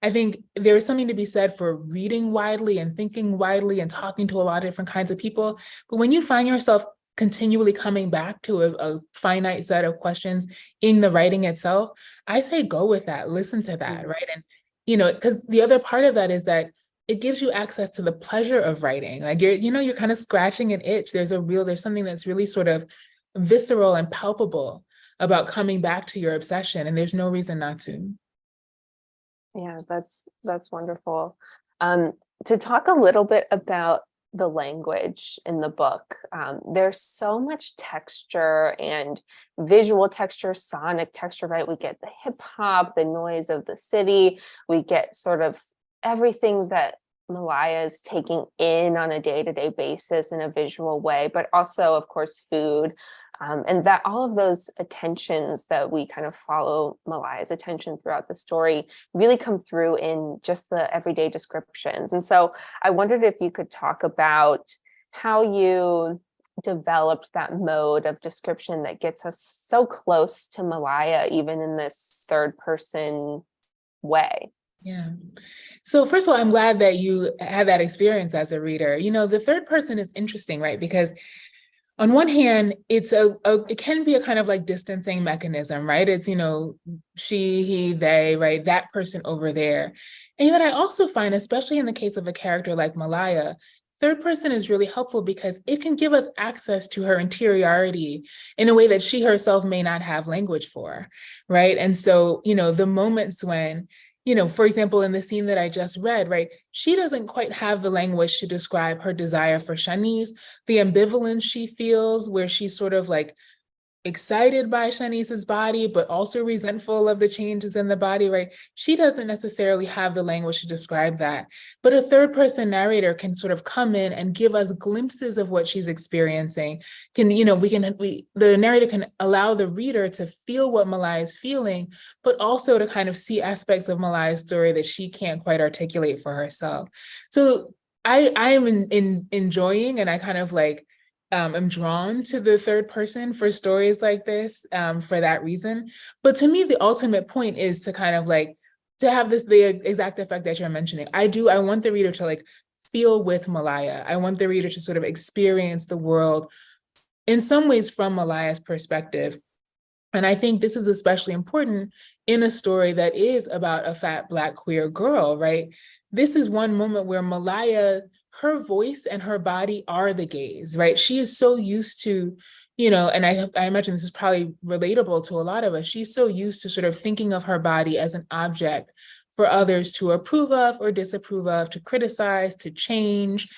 I think there is something to be said for reading widely and thinking widely and talking to a lot of different kinds of people. But when you find yourself continually coming back to a finite set of questions in the writing itself, I say go with that, listen to that, right? And, because the other part of that is that it gives you access to the pleasure of writing. Like you're kind of scratching an itch. There's something that's really sort of visceral and palpable about coming back to your obsession, and there's no reason not to. Yeah, that's wonderful. To talk a little bit about the language in the book, there's so much texture and visual texture, sonic texture, right? We get the hip hop, the noise of the city, we get sort of everything that Malaya is taking in on a day-to-day basis in a visual way, but also, of course, food. And that all of those attentions that we kind of follow Malaya's attention throughout the story really come through in just the everyday descriptions. And so I wondered if you could talk about how you developed that mode of description that gets us so close to Malaya, even in this third person way. Yeah. So first of all, I'm glad that you had that experience as a reader. The third person is interesting, right? Because on one hand, it can be a kind of like distancing mechanism, right? It's, she, he, they, right? That person over there. And yet I also find, especially in the case of a character like Malaya, third person is really helpful because it can give us access to her interiority in a way that she herself may not have language for, right? And so, the moments when, for example, in the scene that I just read, right, she doesn't quite have the language to describe her desire for Shanice, the ambivalence she feels where she's sort of like excited by Shanice's body, but also resentful of the changes in the body, right? She doesn't necessarily have the language to describe that, but a third person narrator can sort of come in and give us glimpses of what she's experiencing. The narrator can allow the reader to feel what Malaya is feeling, but also to kind of see aspects of Malaya's story that she can't quite articulate for herself. So I am enjoying, and I kind of like, I'm drawn to the third person for stories like this for that reason. But to me, the ultimate point is to kind of like, to have the exact effect that you're mentioning. I want the reader to like feel with Malaya. I want the reader to sort of experience the world in some ways from Malaya's perspective. And I think this is especially important in a story that is about a fat Black queer girl, right? This is one moment where Malaya, her voice and her body are the gaze, right? She is so used to, and I imagine this is probably relatable to a lot of us. She's so used to sort of thinking of her body as an object for others to approve of or disapprove of, to criticize, to change,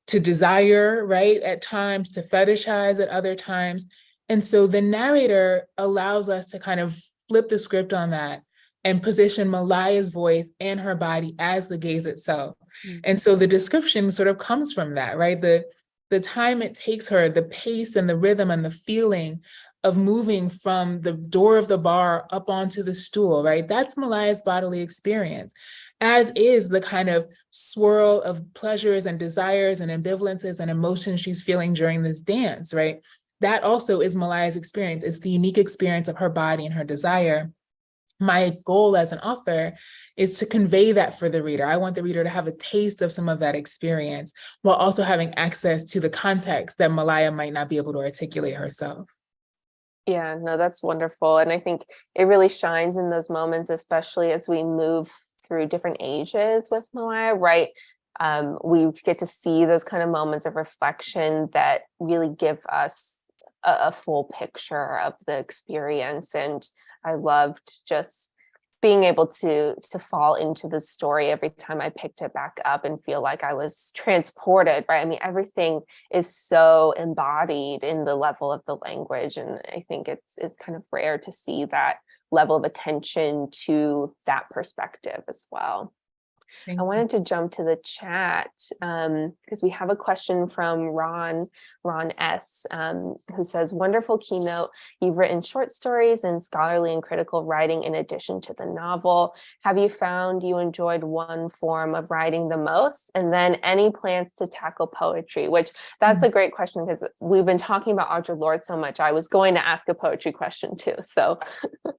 to desire, right? At times, to fetishize at other times. And so the narrator allows us to kind of flip the script on that and position Malaya's voice and her body as the gaze itself. And so the description sort of comes from that, right? The time it takes her, the pace and the rhythm and the feeling of moving from the door of the bar up onto the stool, right? That's Malaya's bodily experience, as is the kind of swirl of pleasures and desires and ambivalences and emotions she's feeling during this dance, right? that also is Malaya's experience. It's the unique experience of her body and her desire. My goal as an author is to convey that for the reader. I want the reader to have a taste of some of that experience while also having access to the context that Malaya might not be able to articulate herself. Yeah, no, that's wonderful. And I think it really shines in those moments, especially as we move through different ages with Malaya, right? We get to see those kind of moments of reflection that really give us a full picture of the experience. And I loved just being able to fall into the story every time I picked it back up and feel like I was transported, right? I mean, everything is so embodied in the level of the language. And I think it's kind of rare to see that level of attention to that perspective as well. I wanted to jump to the chat because we have a question from Ron S, who says, wonderful keynote. You've written short stories and scholarly and critical writing in addition to the novel. Have you found you enjoyed one form of writing the most? And then any plans to tackle poetry? Which that's a great question because we've been talking about Audre Lorde so much. I was going to ask a poetry question too. So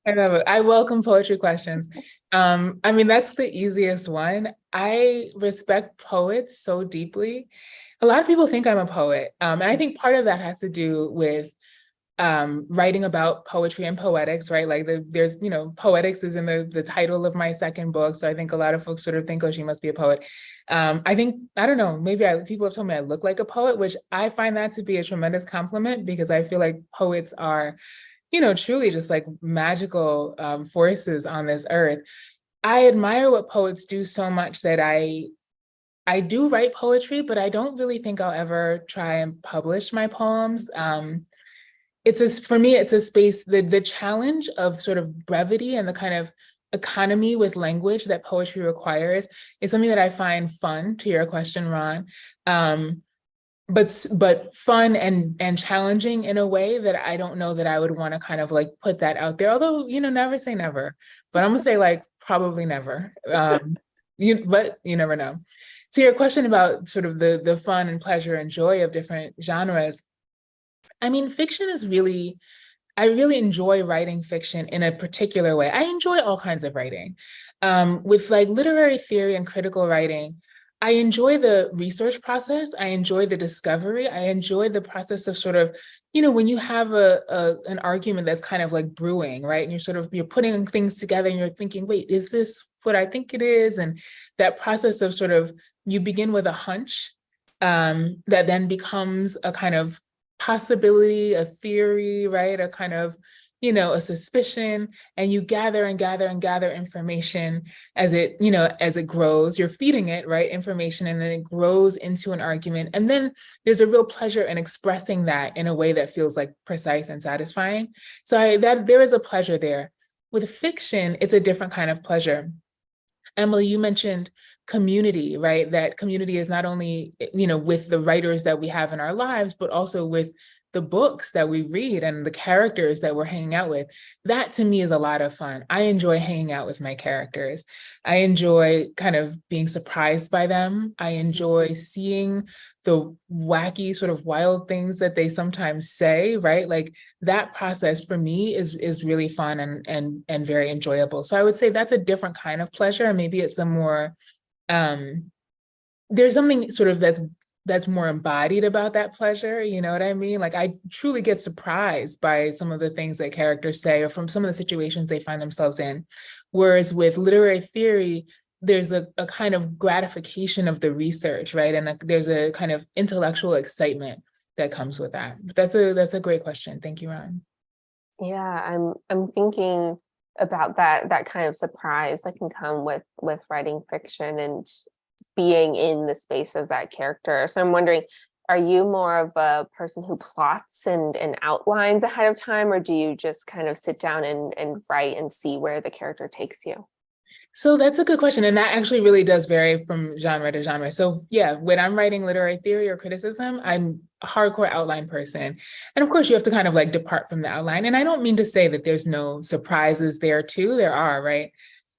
I love it. I welcome poetry questions. I mean, that's the easiest one. I respect poets so deeply. A lot of people think I'm a poet. And I think part of that has to do with writing about poetry and poetics, right? Like there's, poetics is in the title of my second book. So I think a lot of folks sort of think, oh, she must be a poet. I don't know, maybe people have told me I look like a poet, which I find that to be a tremendous compliment because I feel like poets are truly just like magical forces on this earth. I admire what poets do so much that I do write poetry, but I don't really think I'll ever try and publish my poems. For me, it's a space, the challenge of sort of brevity and the kind of economy with language that poetry requires is something that I find fun, to your question, Ron. But fun and challenging in a way that I don't know that I would want to kind of like put that out there. Although, never say never, but I'm gonna say like probably never. But you never know. To your question about sort of the fun and pleasure and joy of different genres, I mean, fiction is I really enjoy writing fiction in a particular way. I enjoy all kinds of writing. With like literary theory and critical writing, I enjoy the research process. I enjoy the discovery. I enjoy the process of sort of, when you have an argument that's kind of like brewing, right? And you're putting things together and you're thinking, wait, is this what I think it is? And that process of sort of, you begin with a hunch that then becomes a kind of possibility, a theory, right? A kind of, a suspicion, and you gather and gather and gather information as it grows. You're feeding it, right? Information, and then it grows into an argument. And then there's a real pleasure in expressing that in a way that feels like precise and satisfying. So there is a pleasure there. With fiction, it's a different kind of pleasure. Emily, you mentioned community, right? That community is not only, with the writers that we have in our lives, but also with the books that we read and the characters that we're hanging out with. That to me is a lot of fun. I enjoy hanging out with my characters. I enjoy kind of being surprised by them. I enjoy seeing the wacky sort of wild things that they sometimes say, right? Like that process for me is really fun and very enjoyable. So I would say that's a different kind of pleasure. And maybe it's a more, there's something sort of that's more embodied about that pleasure, you know what I mean? Like I truly get surprised by some of the things that characters say or from some of the situations they find themselves in. Whereas with literary theory, there's a kind of gratification of the research, right? And there's a kind of intellectual excitement that comes with that. But that's a great question. Thank you, Ron. Yeah, I'm thinking about that kind of surprise that can come with writing fiction and being in the space of that character. So I'm wondering, are you more of a person who plots and outlines ahead of time, or do you just kind of sit down and write and see where the character takes you? So that's a good question. And that actually really does vary from genre to genre. So yeah, when I'm writing literary theory or criticism, I'm a hardcore outline person. And of course you have to kind of like depart from the outline. And I don't mean to say that there's no surprises there too, there are, right?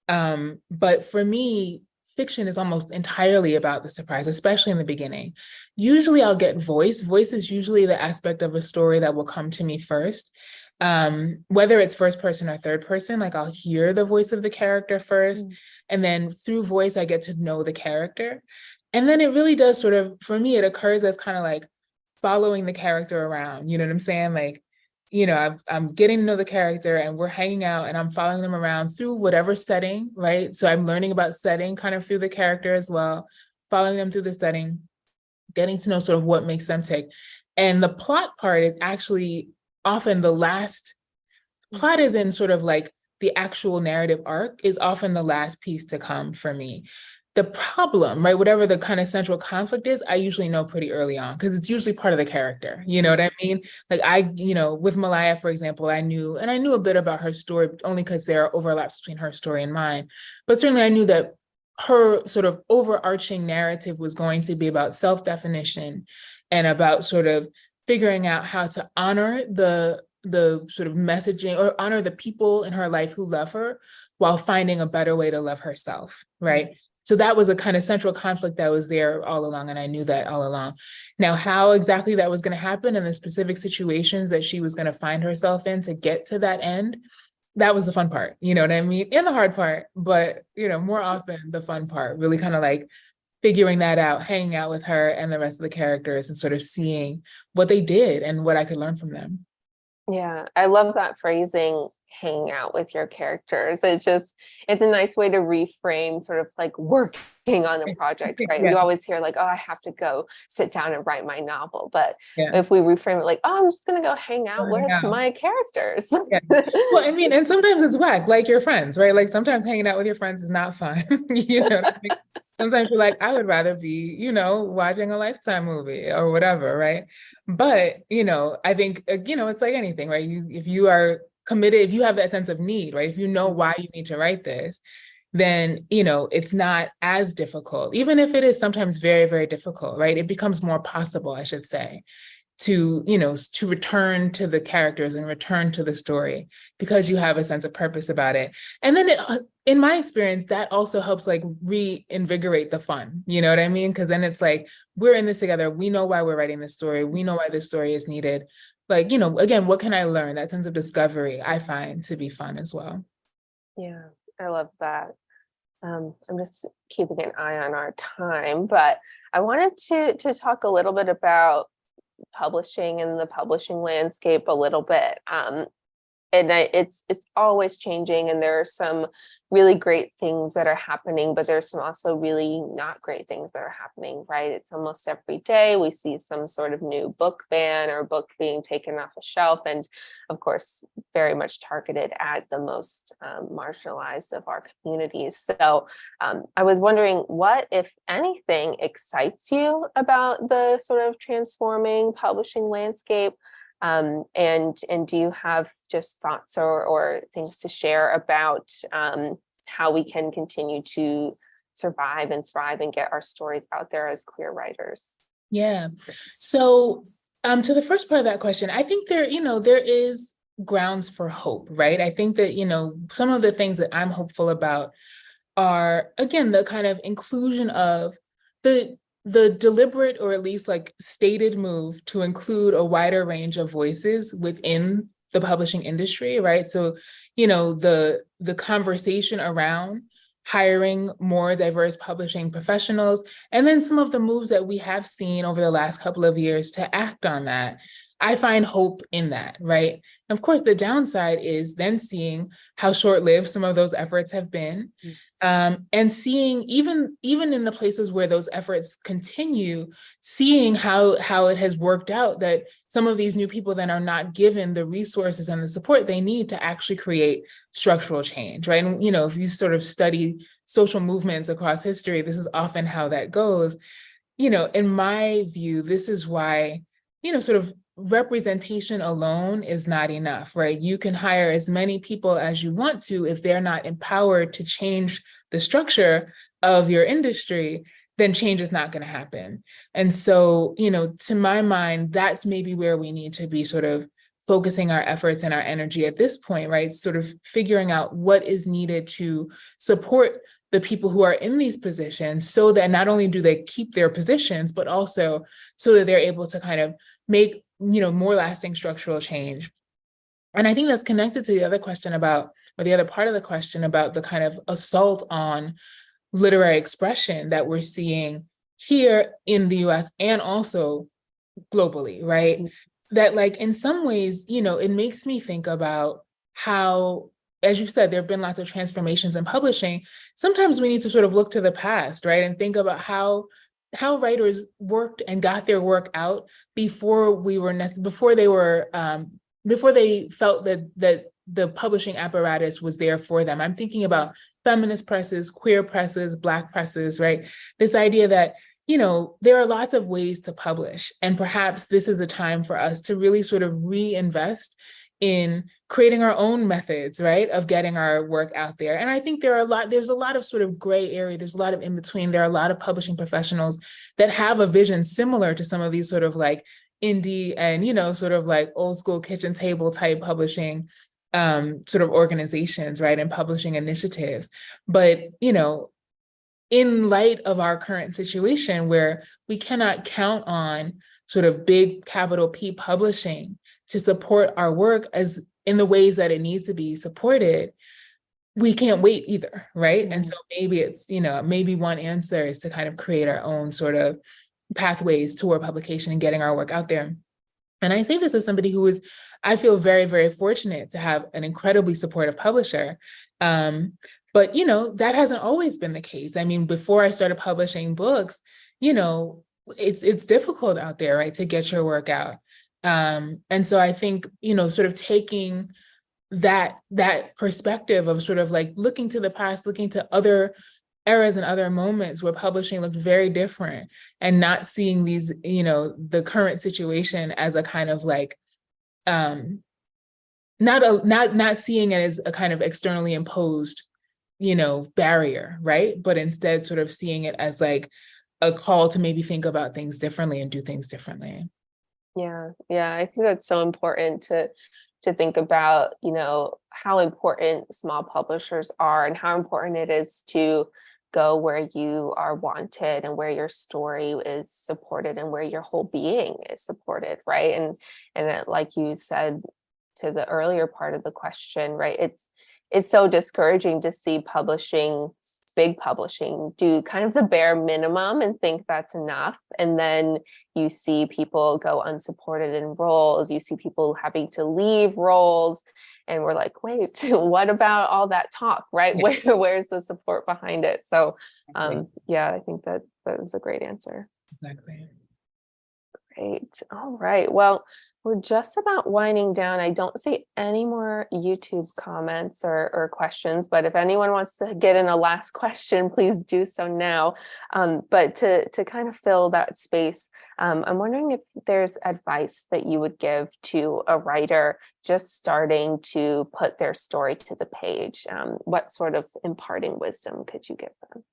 But for me, fiction is almost entirely about the surprise, especially in the beginning. Usually I'll get voice. Voice is usually the aspect of a story that will come to me first. Whether it's first person or third person, like I'll hear the voice of the character first, and then through voice, I get to know the character. And then it really does sort of, for me, it occurs as kind of like following the character around, you know what I'm saying? Like, you know, I'm getting to know the character and we're hanging out and I'm following them around through whatever setting, right? So I'm learning about setting kind of through the character as well, following them through the setting, getting to know sort of what makes them tick. And the plot part is actually often the last, plot is in sort of like the actual narrative arc is often the last piece to come for me. The problem, right, whatever the kind of central conflict is, I usually know pretty early on because it's usually part of the character. You know what I mean? Like you know, with Malaya, for example, I knew a bit about her story only because there are overlaps between her story and mine. But certainly I knew that her sort of overarching narrative was going to be about self-definition and about sort of figuring out how to honor the sort of messaging or honor the people in her life who love her while finding a better way to love herself, right? So that was a kind of central conflict that was there all along, and I knew that all along. Now, how exactly that was going to happen and the specific situations that she was going to find herself in to get to that end, that was the fun part, you know what I mean? And the hard part, but, you know, more often the fun part, really kind of like figuring that out, hanging out with her and the rest of the characters and sort of seeing what they did and what I could learn from them. Yeah, I love that phrasing, hanging out with your characters. It's a nice way to reframe sort of like working on a project, right? Yeah. You always hear like, oh, I have to go sit down and write my novel. But if we reframe it like, oh, I'm just going to go hang out with my characters. Yeah. Well, I mean, and sometimes it's whack, like your friends, right? Like sometimes hanging out with your friends is not fun. You know, like, sometimes you're like, I would rather be, you know, watching a Lifetime movie or whatever, right? But, you know, I think, you know, it's like anything, right? If you are committed, if you have that sense of need, right? If you know why you need to write this, then, you know, it's not as difficult, even if it is sometimes very, very difficult, right? It becomes more possible, I should say, to, you know, to return to the characters and return to the story because you have a sense of purpose about it. And then in my experience, that also helps like reinvigorate the fun, you know what I mean? Because then it's like, we're in this together. We know why we're writing this story. We know why this story is needed. Like, you know, again, what can I learn? That sense of discovery, I find to be fun as well. Yeah, I love that. I'm just keeping an eye on our time, but I wanted to talk a little bit about publishing and the publishing landscape a little bit. It's always changing, and there are some really great things that are happening, but there's some also really not great things that are happening, right? It's almost every day we see some sort of new book ban or book being taken off a shelf, and of course, very much targeted at the most marginalized of our communities. So I was wondering what, if anything, excites you about the sort of transforming publishing landscape? And do you have just thoughts or things to share about how we can continue to survive and thrive and get our stories out there as queer writers? Yeah. So to the first part of that question, I think there is grounds for hope, right? I think that, you know, some of the things that I'm hopeful about are, again, the kind of inclusion of the deliberate, or at least like stated, move to include a wider range of voices within the publishing industry, right? So, you know, the conversation around hiring more diverse publishing professionals, and then some of the moves that we have seen over the last couple of years to act on that. I find hope in that, right? And of course, the downside is then seeing how short-lived some of those efforts have been, and seeing even in the places where those efforts continue, seeing how it has worked out that some of these new people then are not given the resources and the support they need to actually create structural change, right? And, you know, if you sort of study social movements across history, this is often how that goes. You know, in my view, this is why, you know, sort of representation alone is not enough, right? You can hire as many people as you want to. If they're not empowered to change the structure of your industry, then change is not going to happen. And so, you know, to my mind, that's maybe where we need to be sort of focusing our efforts and our energy at this point, right? Sort of figuring out what is needed to support the people who are in these positions so that not only do they keep their positions, but also so that they're able to kind of make, more lasting structural change. And I think that's connected to the other question about, or the other part of the question about the kind of assault on literary expression that we're seeing here in the US and also globally, right? Mm-hmm. That like, in some ways, it makes me think about how, as you've said, there have been lots of transformations in publishing. Sometimes we need to sort of look to the past, right? And think about how writers worked and got their work out before they felt that the publishing apparatus was there for them. I'm thinking about feminist presses, queer presses, Black presses, right? This idea that, there are lots of ways to publish. And perhaps this is a time for us to really sort of reinvest in creating our own methods, right, of getting our work out there. And I think there's a lot of sort of gray area. There's a lot of in between. There are a lot of publishing professionals that have a vision similar to some of these sort of like indie and, sort of like old school kitchen table type publishing sort of organizations, right, and publishing initiatives. But, in light of our current situation where we cannot count on sort of big capital P publishing to support our work as in the ways that it needs to be supported, we can't wait either, right? Mm-hmm. And so maybe it's, maybe one answer is to kind of create our own sort of pathways toward publication and getting our work out there. And I say this as somebody who I feel very, very fortunate to have an incredibly supportive publisher. But, that hasn't always been the case. I mean, before I started publishing books, it's difficult out there, right, to get your work out. And so I think, sort of taking that perspective of sort of like looking to the past, looking to other eras and other moments where publishing looked very different and not seeing these, the current situation as a kind of like, not seeing it as a kind of externally imposed, barrier, right? But instead sort of seeing it as like a call to maybe think about things differently and do things differently. Yeah. I think that's so important to think about, how important small publishers are and how important it is to go where you are wanted and where your story is supported and where your whole being is supported, right? And that, like you said to the earlier part of the question, right? It's so discouraging to see big publishing do kind of the bare minimum and think that's enough. And then you see people go unsupported in roles, you see people having to leave roles, and we're like, wait, what about all that talk, right? Yeah. Where's the support behind it? So I think that was a great answer. Exactly. Great. All right. Well, we're just about winding down. I don't see any more YouTube comments or questions, but if anyone wants to get in a last question, please do so now. But to kind of fill that space, I'm wondering if there's advice that you would give to a writer just starting to put their story to the page. What sort of imparting wisdom could you give them?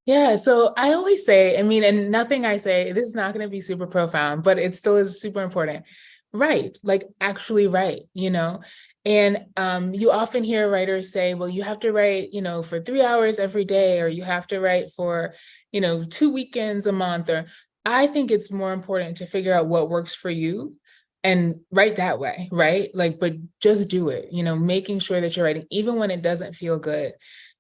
Yeah, so I always say, and nothing I say, this is not going to be super profound, but it still is super important. Write, like actually write, and you often hear writers say, well, you have to write, for 3 hours every day, or you have to write for, 2 weekends a month. Or I think it's more important to figure out what works for you and write that way, right? Like, but just do it, making sure that you're writing, even when it doesn't feel good.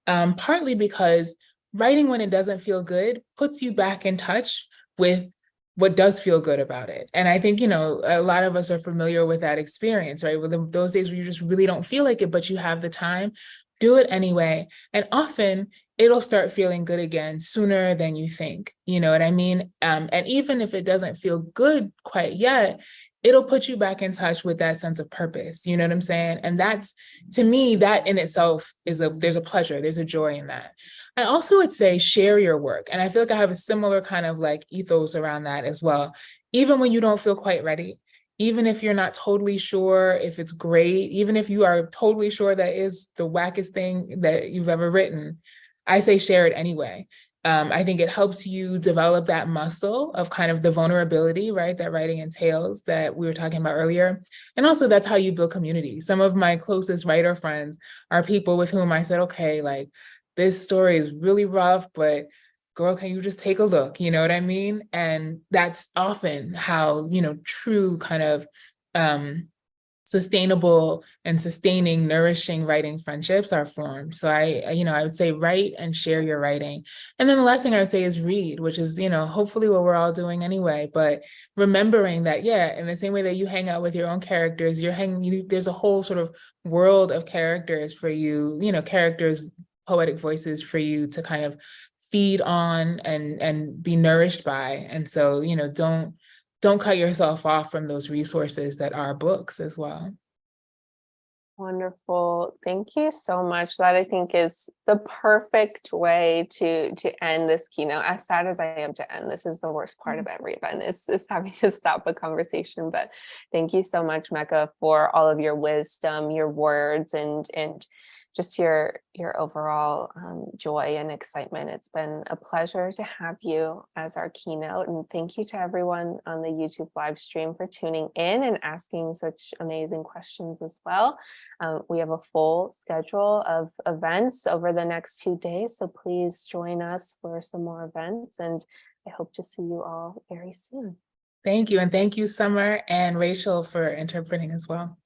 Partly because writing when it doesn't feel good puts you back in touch with what does feel good about it. And I think, a lot of us are familiar with that experience, right? With those days where you just really don't feel like it, but you have the time, do it anyway. And often it'll start feeling good again sooner than you think, you know what I mean? And even if it doesn't feel good quite yet, it'll put you back in touch with that sense of purpose. You know what I'm saying? And that's, to me, that in itself there's a pleasure, there's a joy in that. I also would say share your work. And I feel like I have a similar kind of like ethos around that as well. Even when you don't feel quite ready, even if you're not totally sure if it's great, even if you are totally sure that is the wackest thing that you've ever written, I say share it anyway. I think it helps you develop that muscle of kind of the vulnerability, right, that writing entails that we were talking about earlier. And also that's how you build community. Some of my closest writer friends are people with whom I said, okay, like this story is really rough, but girl, can you just take a look? You know what I mean? And that's often how, true kind of sustainable and sustaining, nourishing writing friendships are formed. So I would say write and share your writing. And then the last thing I would say is read, which is, hopefully what we're all doing anyway, but remembering that, yeah, in the same way that you hang out with your own characters, there's a whole sort of world of characters for you, characters, poetic voices for you to kind of feed on and be nourished by. And so, don't cut yourself off from those resources that are books as well. Wonderful. Thank you so much. That I think is the perfect way to end this keynote. As sad as I am to end, this is the worst part of every event is having to stop a conversation. But thank you so much, Mecca, for all of your wisdom, your words, and just your overall joy and excitement. It's been a pleasure to have you as our keynote. And thank you to everyone on the YouTube live stream for tuning in and asking such amazing questions as well. We have a full schedule of events over the next 2 days, so please join us for some more events. And I hope to see you all very soon. Thank you. And thank you, Summer and Rachel, for interpreting as well.